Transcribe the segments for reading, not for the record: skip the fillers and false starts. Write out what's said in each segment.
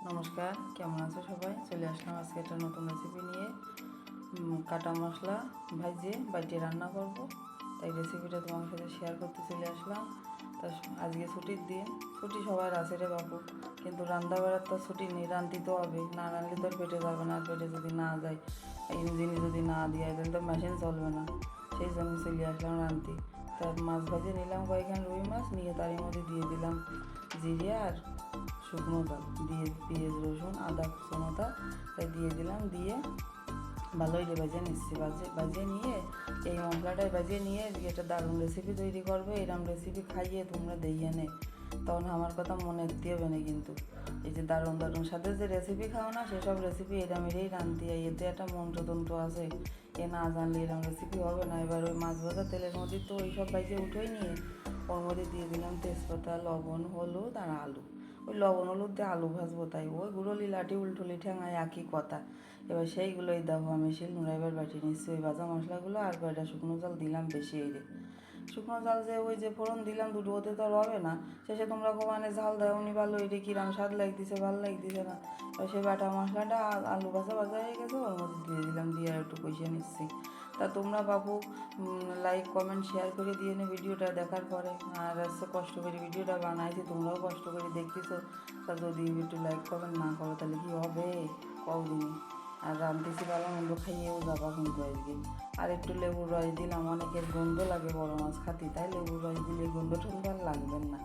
নমস্কার, কেমন আছো সবাই? চলে আসলাম আজকে একটা নতুন রেসিপি নিয়ে। কাটা মশলা ভাজিয়ে বাটিয়ে রান্না করব, তাই রেসিপিটা তোমার সাথে শেয়ার করতে চলে আসলাম। তা আজকে ছুটির দিন, ছুটি সবার আছে রে বাবু, কিন্তু রান্না বেড়ার তো ছুটি নেই, রাঁধতে তো হবে, না রাঁধলে তো পেটে যাবে না, আর পেটে যদি না যায়, ইঞ্জিনে যদি না দিয়ে তাহলে তো মেশিন চলবে না। সেই জন্য চলে আসলাম রাঁধতে। তার মাছ ভাজিয়ে নিলাম, কয়েকখান রুই মাছ নিয়ে তারই মধ্যে দিয়ে দিলাম জিরে আর শুকনো জল, দিয়ে পেঁয়াজ রসুন আদা কুচনোটা তাই দিয়ে দিলাম, দিয়ে ভালোই বাজিয়ে নিচ্ছি। বাজিয়ে নিয়ে এই মশলাটাই বাজিয়ে নিয়ে একটা দারুণ রেসিপি তৈরি করবে। এরকম রেসিপি খাইয়ে তোমরা দিয়ে নে, তখন আমার কথা মনে এতে হবে না। কিন্তু এই যে দারুণ দারুণ সাথে যে রেসিপি খাও না, সেসব রেসিপি এরামেরই রাঁধতে হয়, এতে একটা মন্ত্রতন্ত্র আছে, এ না জানলে এরকম রেসিপি হবে না। এবার ওই মাছ ভাজা তেলের মধ্যে তো ওই সব বাজিয়ে উঠেই নিয়ে ওর মধ্যে দিয়ে দিলাম তেজপাতা, লবণ, হলুদ আর আলু। ওই লবণ হলুদ দিয়ে আলু ভাজবো, তাই ওই গুঁড়োলি লাঠি উল্টোলি ঠ্যাঙায় একই কথা। এবার সেইগুলোই দেখো আমি শিলনোড়া এবার বাটি নিচ্ছি ওই ভাজা মশলাগুলো, আর কয়টা শুকনো জল দিলাম বেশি। এই রে শুকনো জাল যে ওই যে ফোড়ন দিলাম দুটো, ওতে তো আর হবে না। শেষে তোমরা মানে ঝাল দেয় উনি ভালো, এটা কিরাম স্বাদ লাগতেছে, ভালো লাগতেছে না। সেই বাটা মশলাটা আলু ভাজা ভাজা হয়ে গেছে, ওর মধ্যে দিয়ে দিলাম, দিয়ে আর একটু কষিয়ে নিচ্ছি। তা তোমরা বাবু লাইক কমেন্ট শেয়ার করে দিয়ে নে ভিডিওটা দেখার পরে। আর আজকে কষ্ট করে ভিডিওটা বানাইছি, তোমরাও কষ্ট করে দেখতেছো, তা যদি একটু লাইক কমেন্ট না করো তাহলে কি হবে কদিনই। আর রাঁধতেছি ভালো মন্দ খাইয়েও যাবা কিন্তু আজকে। আর একটু লেবুর রস দিলাম, অনেকের গন্ধ লাগে বড় মাছ খাতি, তাই লেবুর রস দিলে গন্ধ টন্ধ আর লাগবেন না।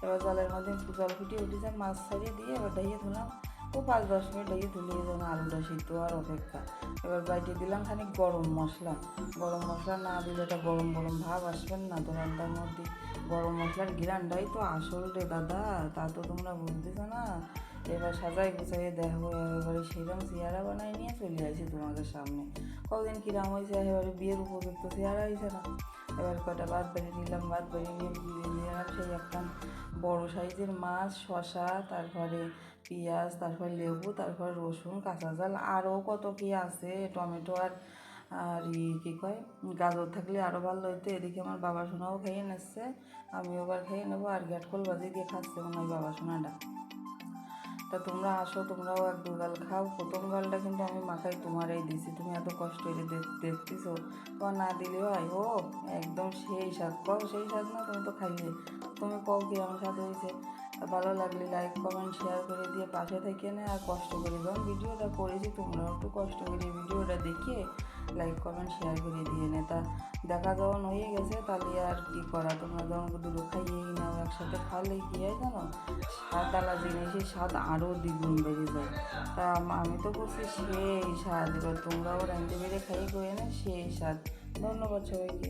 এবার জলের মধ্যে জল ফুটিয়ে উঠেছে, মাছ ছাড়িয়ে দিয়ে এবার ডাইয়ে ধুলাম। ও 5-10 মিনিট ডাইয়ে ধুলিয়ে যেন আলুটা সিদ্ধ আর অপেক্ষা। এবার বাইটে দিলাম খানিক গরম মশলা। গরম মশলা না দিলে এটা গরম গরম ভাব আসবেন না তো রান্নার মধ্যে। গরম মশলার ঘিরানটাই তো আসল রে দাদা, তা তো তোমরা বুঝতেছো না। এবার সাজাই গুছাইয়ে দেখো, এবারে সেরকম চেহারা বানাই নিয়ে চলে আসি তোমাদের সামনে। কদিন কিরাম হয়েছে, এবারে বিয়ের উপযুক্ত চেহারা হয়েছে না। এবার কটা ভাত বেরিয়ে নিলাম, ভাত বেরিয়ে নিয়ে নিলাম সেই একটা বড় সাইজের মাছ, শসা, তারপরে পেঁয়াজ, তারপর লেবু, তারপর রসুন, কাঁচা ঝাল, আরও কত কী আছে, টমেটো আর আর কী কয় গাজর থাকলে আরও ভালো হইতো। এদিকে আমার বাবা সোনাও খেয়ে নিচ্ছে, আমিও এবার খেয়ে নেবো। আর গ্যাটকল বাজিয়ে দিয়ে খাচ্ছে মনে হয় বাবা সোনাটা। তা তোমরা আসো, তোমরাও এক দুগাল খাও। প্রথম গালটা কিন্তু আমি মাখাই তোমারই দিছি, তুমি এত কষ্ট করে দেখতেছো, তোমার না দিলে হয়। ও একদম সেই স্বাদ, কও সেই স্বাদ না, তুমি তো খাইলে, তুমি কও কি আমার স্বাদ হয়েছে। ভালো লাগলে লাইক কমেন্ট শেয়ার করে দিয়ে পাশে থেকে নে। আর কষ্ট করে যখন ভিডিওটা করেছি, তোমরাও একটু কষ্ট করে ভিডিওটা দেখিয়ে লাইক কমেন্ট শেয়ার করে দিয়ে নে। তা দেখা যখন হয়ে গেছে তাহলে আর কি করা, তোমরা যখন দুটো খাইয়েই নাও, একসাথে খাওয়ালে কী হয় জানো, স্বাদ আলাদা জিনিসের স্বাদ আরও দ্বিগুণ বেড়ে যায়। তা আমি তো বলছি সেই স্বাদ, এবার তোমরাও রাঁধতে বেড়ে খাইয়ে করে না সেই স্বাদ। ধন্যবাদ সবাইকে।